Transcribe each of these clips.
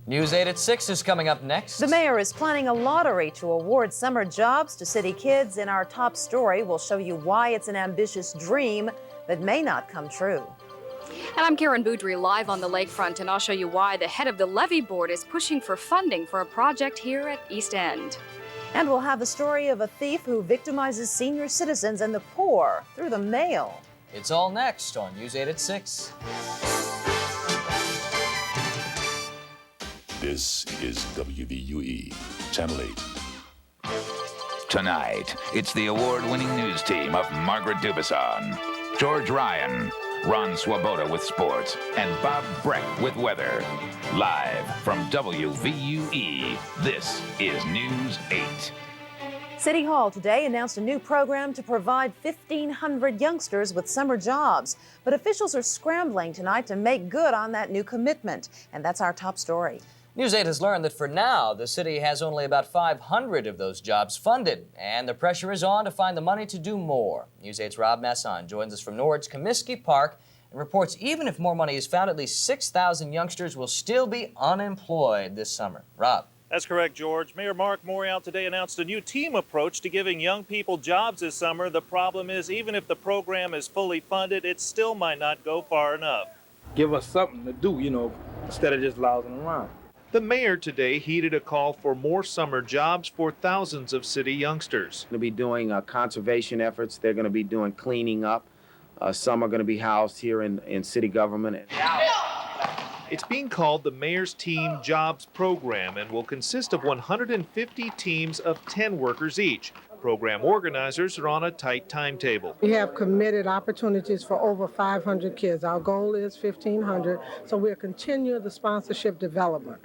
News 8 at 6 is coming up next. The mayor is planning a lottery to award summer jobs to city kids. In our top story, we'll show you why it's an ambitious dream that may not come true. And I'm Karen Boudry, live on the lakefront, and I'll show you why the head of the levee board is pushing for funding for a project here at East End. And we'll have the story of a thief who victimizes senior citizens and the poor through the mail. It's all next on News 8 at 6. This is WVUE, Channel 8. Tonight, it's the award-winning news team of Margaret Dubuisson, George Ryan, Ron Swoboda with sports, and Bob Breck with weather. Live from WVUE, this is News 8. City Hall today announced a new program to provide 1,500 youngsters with summer jobs. But officials are scrambling tonight to make good on that new commitment. And that's our top story. News 8 has learned that for now, the city has only about 500 of those jobs funded, and the pressure is on to find the money to do more. News 8's Rob Masson joins us from Norwood's Comiskey Park and reports even if more money is found, at least 6,000 youngsters will still be unemployed this summer. Rob. That's correct, George. Mayor Mark Morial today announced a new team approach to giving young people jobs this summer. The problem is, even if the program is fully funded, it still might not go far enough. Give us something to do, instead of just lounging around. The mayor today heeded a call for more summer jobs for thousands of city youngsters. They'll be doing conservation efforts. They're going to be doing cleaning up. Some are going to be housed here in city government. It's being called the Mayor's Team Jobs Program and will consist of 150 teams of 10 workers each. Program organizers are on a tight timetable. We have committed opportunities for over 500 kids. Our goal is 1,500, so we'll continue the sponsorship development.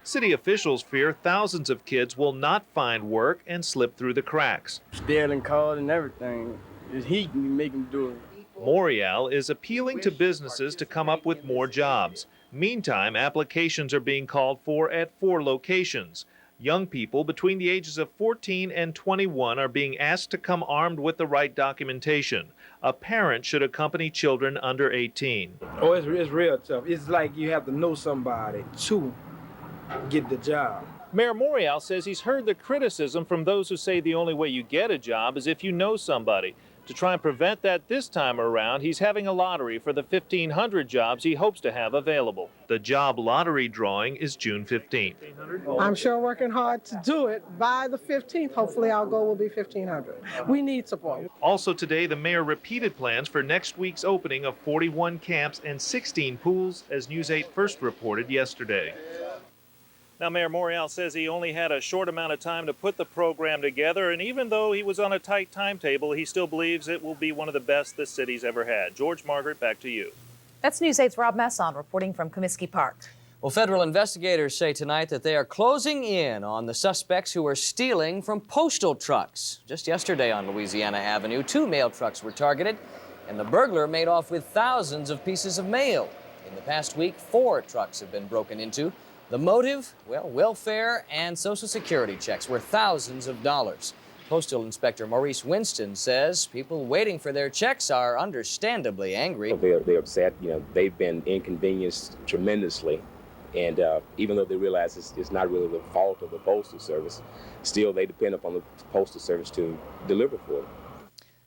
City officials fear thousands of kids will not find work and slip through the cracks. Stealing cars and everything. It's heat and make them do it. Morial is appealing to businesses to come up with more jobs. Meantime, applications are being called for at 4 locations. Young people between the ages of 14 and 21 are being asked to come armed with the right documentation. A parent should accompany children under 18. Oh, it's real tough. It's like you have to know somebody to get the job. Mayor Morial says he's heard the criticism from those who say the only way you get a job is if you know somebody. To try and prevent that this time around, he's having a lottery for the 1,500 jobs he hopes to have available. The job lottery drawing is June 15th. I'm sure working hard to do it by the 15th. Hopefully our goal will be 1,500. We need support. Also today, the mayor repeated plans for next week's opening of 41 camps and 16 pools, as News 8 first reported yesterday. Now, Mayor Morial says he only had a short amount of time to put the program together, and even though he was on a tight timetable, he still believes it will be one of the best the city's ever had. George, Margaret, back to you. That's News 8's Rob Masson reporting from Comiskey Park. Well, federal investigators say tonight that they are closing in on the suspects who are stealing from postal trucks. Just yesterday on Louisiana Avenue, 2 mail trucks were targeted, and the burglar made off with thousands of pieces of mail. In the past week, 4 trucks have been broken into. The motive? Well, welfare and Social Security checks were thousands of dollars. Postal Inspector Maurice Winston says people waiting for their checks are understandably angry. They're upset. They've been inconvenienced tremendously. And even though they realize it's not really the fault of the Postal Service, still they depend upon the Postal Service to deliver for them.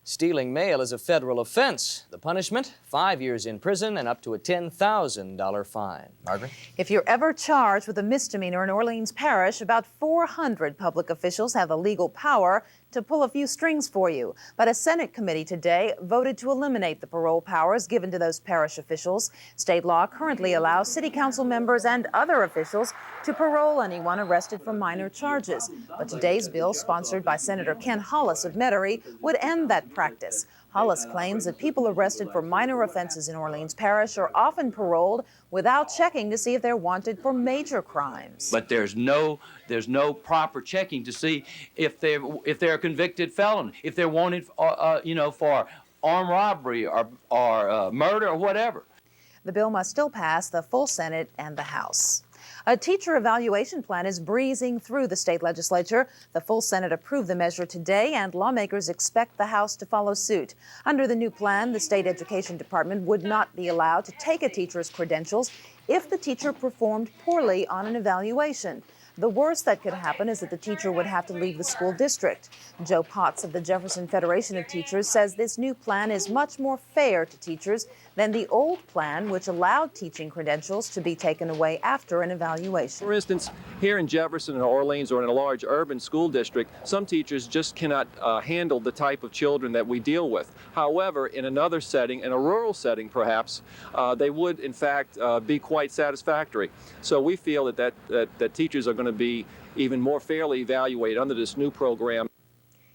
Stealing mail is a federal offense. The punishment, 5 years in prison and up to a $10,000 fine. Margaret? If you're ever charged with a misdemeanor in Orleans Parish, about 400 public officials have the legal power to pull a few strings for you. But a Senate committee today voted to eliminate the parole powers given to those parish officials. State law currently allows city council members and other officials to parole anyone arrested for minor charges. But today's bill, sponsored by Senator Ken Hollis of Metairie, would end that practice. Hollis claims that people arrested for minor offenses in Orleans Parish are often paroled without checking to see if they're wanted for major crimes. But there's no proper checking to see if they're a convicted felon, if they're wanted for armed robbery or murder or whatever. The bill must still pass the full Senate and the House. A teacher evaluation plan is breezing through the state legislature. The full Senate approved the measure today, and lawmakers expect the House to follow suit. Under the new plan, the state education department would not be allowed to take a teacher's credentials if the teacher performed poorly on an evaluation. The worst that could happen is that the teacher would have to leave the school district. Joe Potts of the Jefferson Federation of Teachers says this new plan is much more fair to teachers than the old plan, which allowed teaching credentials to be taken away after an evaluation. For instance, here in Jefferson or Orleans or in a large urban school district, some teachers just cannot handle the type of children that we deal with. However, in another setting, in a rural setting perhaps, they would in fact be quite satisfactory. So we feel that teachers are going to be even more fairly evaluated under this new program.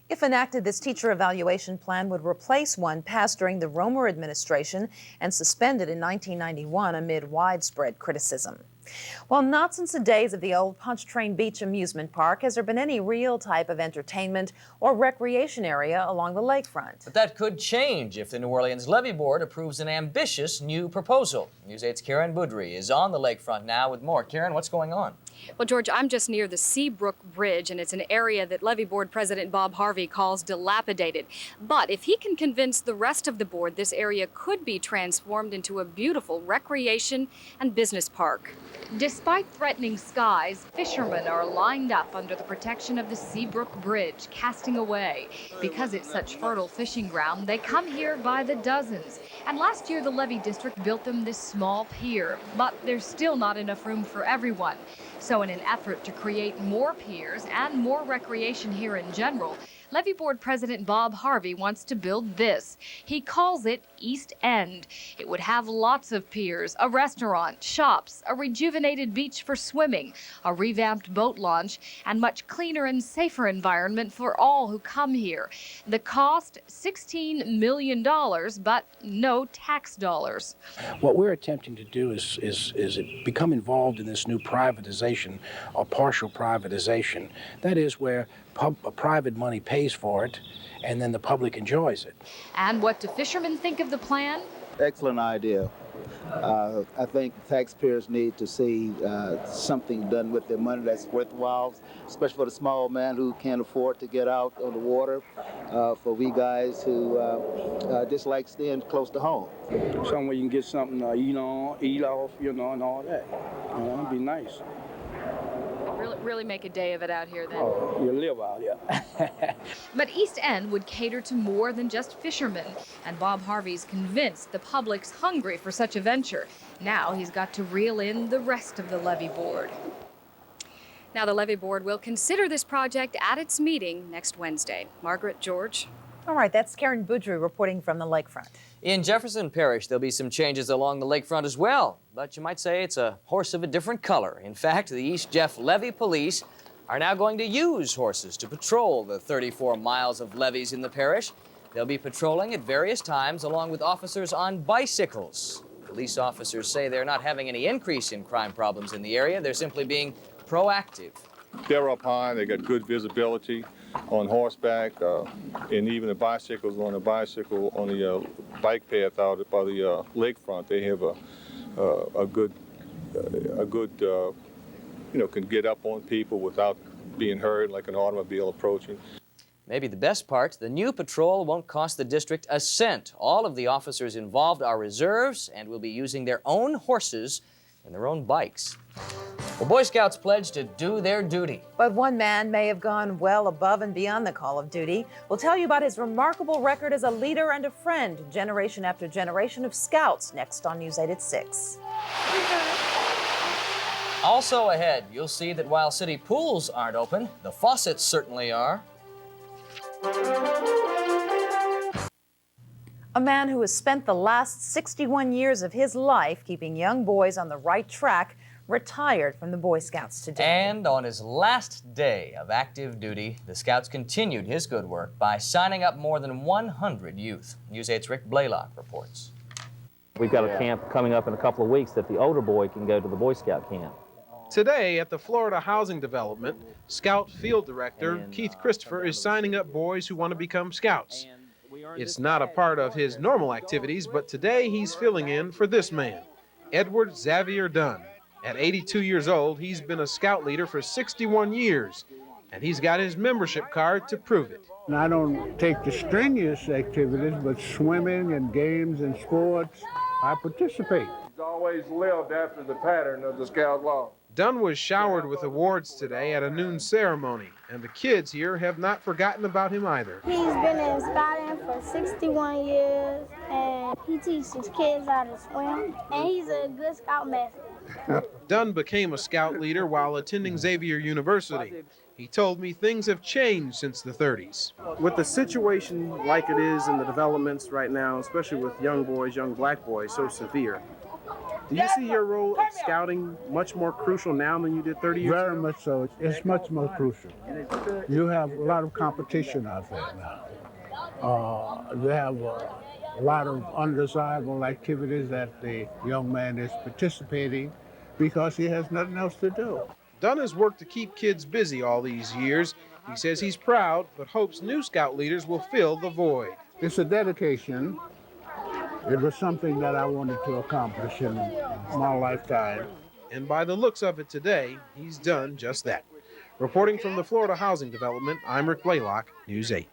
If enacted, this teacher evaluation plan would replace one passed during the Romer administration and suspended in 1991 amid widespread criticism. Well, not since the days of the old Punch Train Beach amusement park has there been any real type of entertainment or recreation area along the lakefront. But that could change if the New Orleans Levee Board approves an ambitious new proposal. News 8's Karen Boudry is on the lakefront now with more. Karen, what's going on? Well, George, I'm just near the Seabrook Bridge, and it's an area that Levee Board President Bob Harvey calls dilapidated. But if he can convince the rest of the board, this area could be transformed into a beautiful recreation and business park. Despite threatening skies, fishermen are lined up under the protection of the Seabrook Bridge, casting away. Because it's such fertile fishing ground, they come here by the dozens. And last year, the Levee District built them this small pier, but there's still not enough room for everyone. So in an effort to create more piers and more recreation here in general, Levee Board President Bob Harvey wants to build this. He calls it East End. It would have lots of piers, a restaurant, shops, a rejuvenated beach for swimming, a revamped boat launch, and much cleaner and safer environment for all who come here. The cost, $16 million, but no tax dollars. What we're attempting to do is become involved in this new privatization or partial privatization. That is where private money pays for it, and then the public enjoys it. And what do fishermen think of the plan? Excellent idea. I think taxpayers need to see something done with their money that's worthwhile, especially for the small man who can't afford to get out on the water, for we guys who just like staying close to home. Somewhere you can get something to eat off, and all that. It'd be nice. Really make a day of it out here then. Oh, you live out here. But East End would cater to more than just fishermen, and Bob Harvey's convinced the public's hungry for such a venture. Now he's got to reel in the rest of the Levee Board. Now the Levee Board will consider this project at its meeting next Wednesday. Margaret, George. All right, that's Karen Boudry reporting from the lakefront. In Jefferson Parish, there'll be some changes along the lakefront as well, but you might say it's a horse of a different color. In fact, the East Jeff Levee Police are now going to use horses to patrol the 34 miles of levees in the parish. They'll be patrolling at various times along with officers on bicycles. Police officers say they're not having any increase in crime problems in the area. They're simply being proactive. They're up high, they got good visibility on horseback, and even the bicycles on the bike path out by the lakefront. They have a good, can get up on people without being heard like an automobile approaching. Maybe the best part, the new patrol won't cost the district a cent. All of the officers involved are reserves and will be using their own horses and their own bikes. Well, Boy Scouts pledged to do their duty. But one man may have gone well above and beyond the call of duty. We'll tell you about his remarkable record as a leader and a friend, generation after generation of Scouts, next on News 8 at 6. Also ahead, you'll see that while city pools aren't open, the faucets certainly are. A man who has spent the last 61 years of his life keeping young boys on the right track retired from the Boy Scouts today. And on his last day of active duty, the Scouts continued his good work by signing up more than 100 youth. News 8's Rick Blaylock reports. We've got a camp coming up in a couple of weeks that the older boy can go to the Boy Scout camp. Today at the Florida Housing Development, Scout Field Director Keith Christopher is signing up boys who want to become Scouts. It's not a part of his normal activities, but today he's filling in for this man, Edward Xavier Dunn. At 82 years old, he's been a scout leader for 61 years, and he's got his membership card to prove it. And I don't take the strenuous activities, but swimming and games and sports, I participate. He's always lived after the pattern of the Scout Law. Dunn was showered with awards today at a noon ceremony, and the kids here have not forgotten about him either. He's been in scouting for 61 years, and he teaches kids how to swim, and he's a good scoutmaster. Dunn became a scout leader while attending Xavier University. He told me things have changed since the 30s. With the situation like it is in the developments right now, especially with young boys, young black boys, so severe, do you see your role of scouting much more crucial now than you did 30 years ago? Very much so. It's much more crucial. You have a lot of competition out there now. You have a lot of undesirable activities that the young man is participating because he has nothing else to do. Dunn has worked to keep kids busy all these years. He says he's proud, but hopes new scout leaders will fill the void. It's a dedication. It was something that I wanted to accomplish in my lifetime. And by the looks of it today, he's done just that. Reporting from the Florida Housing Development, I'm Rick Blaylock, News 8.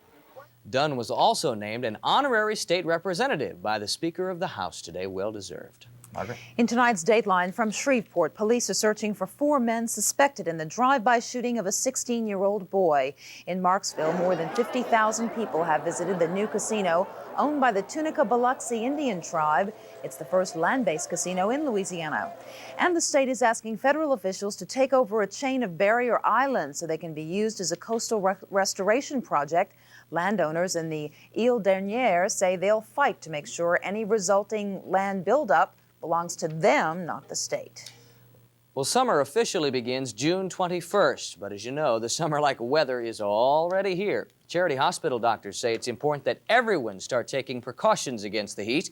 Dunn was also named an honorary state representative by the Speaker of the House today. Well deserved. Margaret? In tonight's Dateline from Shreveport, police are searching for 4 men suspected in the drive-by shooting of a 16-year-old boy. In Marksville, more than 50,000 people have visited the new casino owned by the Tunica Biloxi Indian tribe. It's the first land-based casino in Louisiana. And the state is asking federal officials to take over a chain of barrier islands so they can be used as a coastal restoration project. Landowners in the Ile Dernière say they'll fight to make sure any resulting land buildup belongs to them, not the state. Well, summer officially begins June 21st, but as you know, the summer-like weather is already here. Charity Hospital doctors say it's important that everyone start taking precautions against the heat.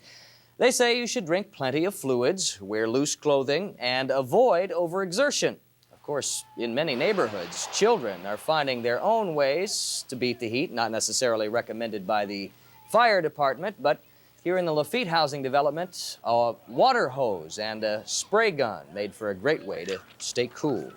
They say you should drink plenty of fluids, wear loose clothing, and avoid overexertion. Of course, in many neighborhoods, children are finding their own ways to beat the heat, not necessarily recommended by the fire department, but here in the Lafitte Housing Development, a water hose and a spray gun made for a great way to stay cool.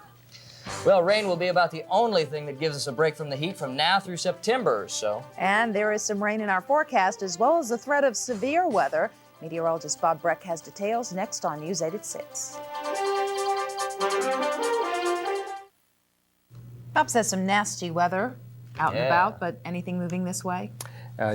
Well, rain will be about the only thing that gives us a break from the heat from now through September or so. And there is some rain in our forecast, as well as the threat of severe weather. Meteorologist Bob Breck has details next on News 8 at 6. Bob says some nasty weather out and about, but anything moving this way?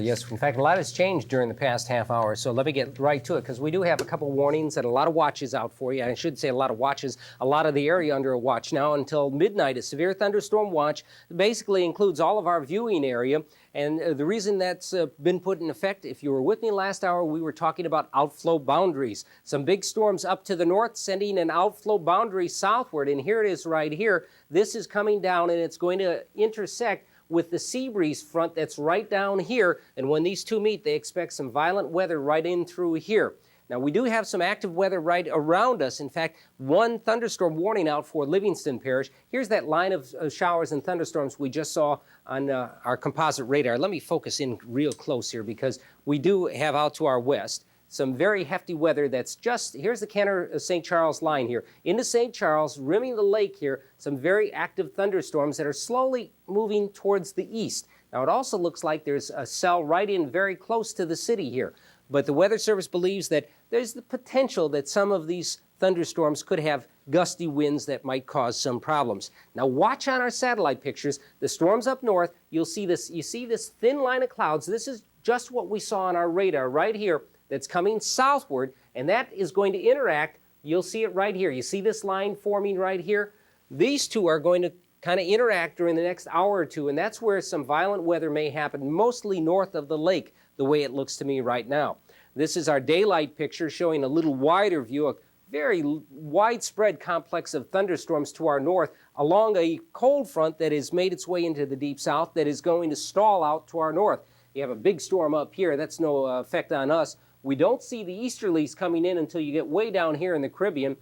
Yes, in fact, a lot has changed during the past half hour, so let me get right to it, because we do have a couple warnings and a lot of watches out for you. I should say a lot of watches, a lot of the area under a watch now until midnight. A severe thunderstorm watch basically includes all of our viewing area, and the reason that's been put in effect, if you were with me last hour, we were talking about outflow boundaries. Some big storms up to the north sending an outflow boundary southward, and here it is right here. This is coming down, and it's going to intersect with the sea breeze front that's right down here, and when these two meet, they expect some violent weather right in through here. Now, we do have some active weather right around us. In fact, one thunderstorm warning out for Livingston Parish. Here's that line of showers and thunderstorms we just saw on our composite radar. Let me focus in real close here, because we do have out to our west some very hefty weather that's just, here's the Cantor-St. Charles line here. Into St. Charles, rimming the lake here, some very active thunderstorms that are slowly moving towards the east. Now, it also looks like there's a cell right in very close to the city here. But the Weather Service believes that there's the potential that some of these thunderstorms could have gusty winds that might cause some problems. Now, watch on our satellite pictures. The storms up north, you'll see this, you see this thin line of clouds. This is just what we saw on our radar right here. That's coming southward, and that is going to interact. You'll see it right here. You see this line forming right here? These two are going to kind of interact during the next hour or two, and that's where some violent weather may happen, mostly north of the lake, the way it looks to me right now. This is our daylight picture showing a little wider view, a very widespread complex of thunderstorms to our north along a cold front that has made its way into the deep south that is going to stall out to our north. You have a big storm up here. That's no effect on us. We don't see the easterlies coming in until you get way down here in the Caribbean.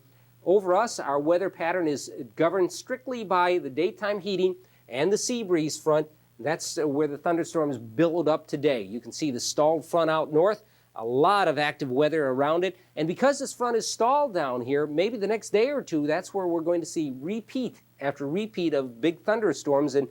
Over us, our weather pattern is governed strictly by the daytime heating and the sea breeze front. That's where the thunderstorms build up today. You can see the stalled front out north. A lot of active weather around it. And because this front is stalled down here, maybe the next day or two, that's where we're going to see repeat after repeat of big thunderstorms. And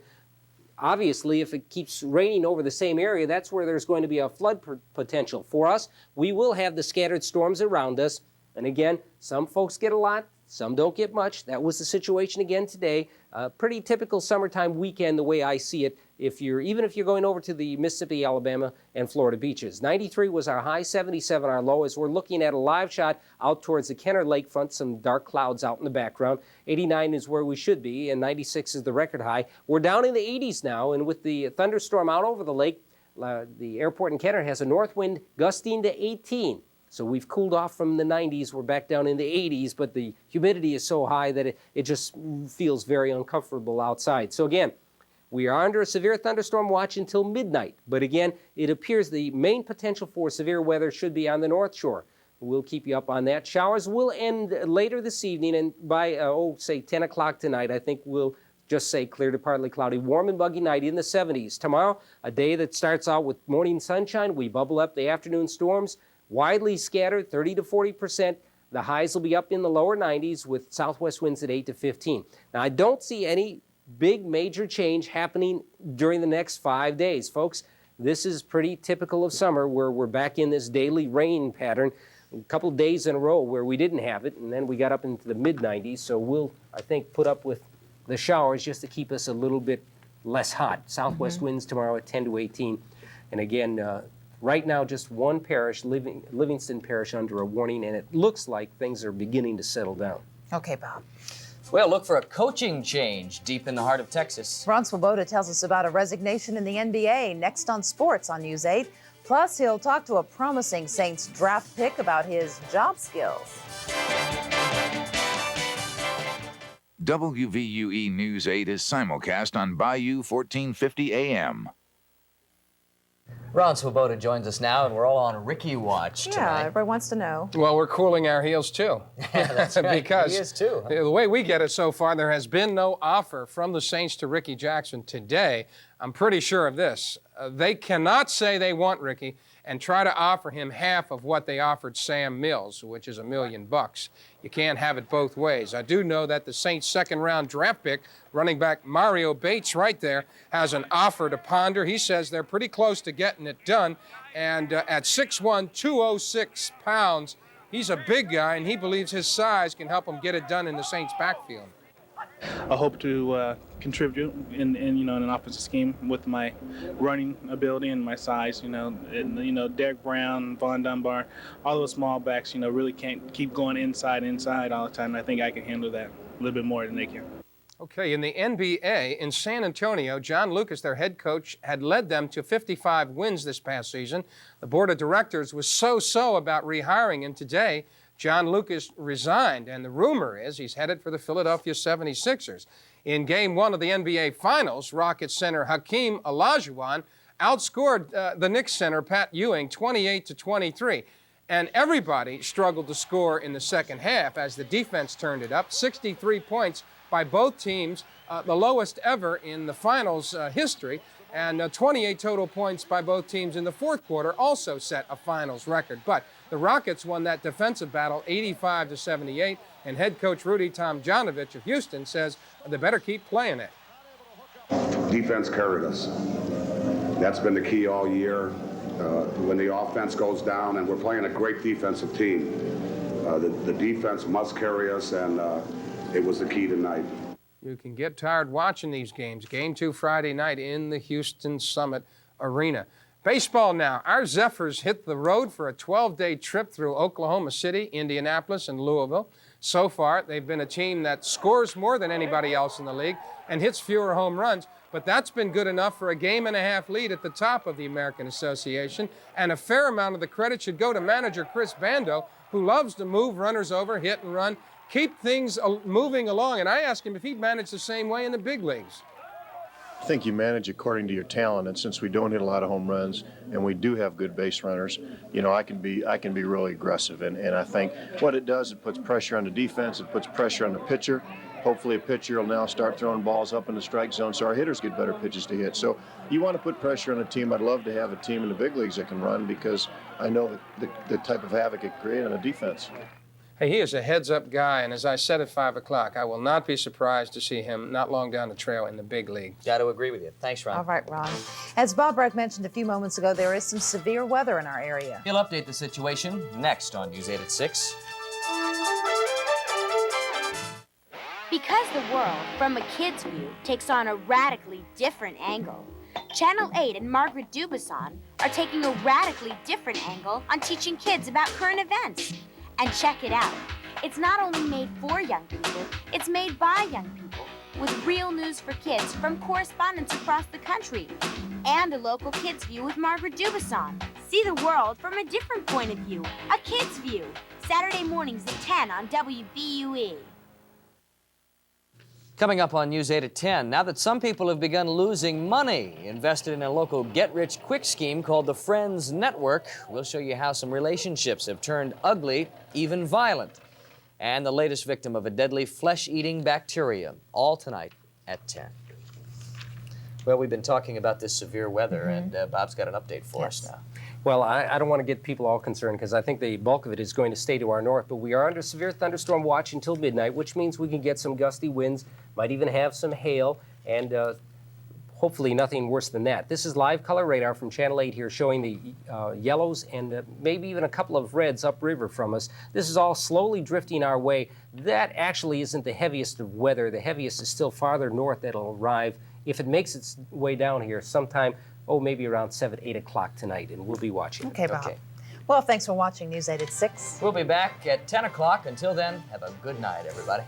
obviously, if it keeps raining over the same area, that's where there's going to be a flood potential. For us, we will have the scattered storms around us. And again, some folks get a lot, some don't get much. That was the situation again today. Pretty typical summertime weekend the way I see it, even if you're going over to the Mississippi, Alabama, and Florida beaches. 93 was our high, 77 our low, as we're looking at a live shot out towards the Kenner Lakefront, some dark clouds out in the background. 89 is where we should be, and 96 is the record high. We're down in the 80s now, and with the thunderstorm out over the lake, the airport in Kenner has a north wind gusting to 18. So we've cooled off from the 90s. We're back down in the 80s, but the humidity is so high that it just feels very uncomfortable outside. So again, we are under a severe thunderstorm watch until midnight. But again, it appears the main potential for severe weather should be on the North Shore. We'll keep you up on that. Showers will end later this evening, and by, say 10 o'clock tonight, I think we'll just say clear to partly cloudy, warm and buggy night in the 70s. Tomorrow, a day that starts out with morning sunshine. We bubble up the afternoon storms. Widely scattered, 30 to 40%. The highs will be up in the lower 90s with southwest winds at 8 to 15. Now, I don't see any big major change happening during the next 5 days. Folks, this is pretty typical of summer where we're back in this daily rain pattern. A couple days in a row where we didn't have it, and then we got up into the mid-90s. So we'll, I think, put up with the showers just to keep us a little bit less hot. Southwest winds tomorrow at 10 to 18. And again, right now, just one parish, Livingston Parish, under a warning, and it looks like things are beginning to settle down. Okay, Bob. Well, look for a coaching change deep in the heart of Texas. Ron Swoboda tells us about a resignation in the NBA next on Sports on News 8. Plus, he'll talk to a promising Saints draft pick about his job skills. WVUE News 8 is simulcast on Bayou 1450 AM. Ron Swoboda joins us now, and we're all on Ricky watch tonight. Yeah, everybody wants to know. Well, we're cooling our heels too. Yeah, that's right. Because he is too. The way we get it so far, there has been no offer from the Saints to Ricky Jackson today. I'm pretty sure of this. They cannot say they want Ricky and try to offer him half of what they offered Sam Mills, which is $1 million. You can't have it both ways. I do know that the Saints' second-round draft pick, running back Mario Bates right there, has an offer to ponder. He says they're pretty close to getting it done. And at 6'1", 206 pounds, he's a big guy, and he believes his size can help him get it done in the Saints' backfield. I hope to contribute in an offensive scheme with my running ability and my size. Derek Brown, Von Dunbar, all those small backs, really can't keep going inside all the time. I think I can handle that a little bit more than they can. Okay, in the NBA, in San Antonio, John Lucas, their head coach, had led them to 55 wins this past season. The board of directors was so-so about rehiring, and today, John Lucas resigned, and the rumor is he's headed for the Philadelphia 76ers. In Game 1 of the NBA Finals, Rockets center Hakeem Olajuwon outscored the Knicks center Pat Ewing 28-23. And everybody struggled to score in the second half as the defense turned it up. 63 points by both teams, the lowest ever in the Finals history. And 28 total points by both teams in the fourth quarter also set a Finals record. But the Rockets won that defensive battle 85-78, and head coach Rudy Tomjanovich of Houston says they better keep playing it. Defense carried us. That's been the key all year. When the offense goes down, and we're playing a great defensive team, the defense must carry us, and it was the key tonight. You can get tired watching these games. Game 2 Friday night in the Houston Summit Arena. Baseball now. Our Zephyrs hit the road for a 12-day trip through Oklahoma City, Indianapolis, and Louisville. So far, they've been a team that scores more than anybody else in the league and hits fewer home runs, but that's been good enough for a game-and-a-half lead at the top of the American Association, and a fair amount of the credit should go to manager Chris Bando, who loves to move runners over, hit and run, keep things moving along, and I asked him if he'd manage the same way in the big leagues. I think you manage according to your talent, and since we don't hit a lot of home runs and we do have good base runners, you know, I can be really aggressive. And I think what it does, it puts pressure on the defense, it puts pressure on the pitcher. Hopefully a pitcher will now start throwing balls up in the strike zone so our hitters get better pitches to hit. So you want to put pressure on a team. I'd love to have a team in the big leagues that can run, because I know the type of havoc it creates on a defense. Hey, he is a heads-up guy, and as I said at 5 o'clock, I will not be surprised to see him not long down the trail in the big league. Got to agree with you. Thanks, Ron. All right, Ron. As Bob Breck mentioned a few moments ago, there is some severe weather in our area. He'll update the situation next on News 8 at 6. Because the world, from a kid's view, takes on a radically different angle, Channel 8 and Margaret Dubuisson are taking a radically different angle on teaching kids about current events. And check it out. It's not only made for young people, it's made by young people, with real news for kids from correspondents across the country, and a local kids' view with Margaret Dubuisson. See the world from a different point of view, a kid's view. Saturday mornings at 10 on WVUE. Coming up on News 8 at 10, now that some people have begun losing money invested in a local get-rich-quick scheme called the Friends Network, we'll show you how some relationships have turned ugly, even violent. And the latest victim of a deadly flesh-eating bacteria, all tonight at 10. Well, we've been talking about this severe weather, and Bob's got an update for us now. Well, I don't want to get people all concerned, because I think the bulk of it is going to stay to our north, but we are under severe thunderstorm watch until midnight, which means we can get some gusty winds, might even have some hail, and hopefully nothing worse than that. This is live color radar from Channel 8 here, showing the yellows and maybe even a couple of reds upriver from us. This is all slowly drifting our way. That actually isn't the heaviest of weather. The heaviest is still farther north that'll arrive if it makes its way down here sometime, maybe around 7, 8 o'clock tonight, and we'll be watching. Okay, Bob. Well, thanks for watching News 8 at 6. We'll be back at 10 o'clock. Until then, have a good night, everybody.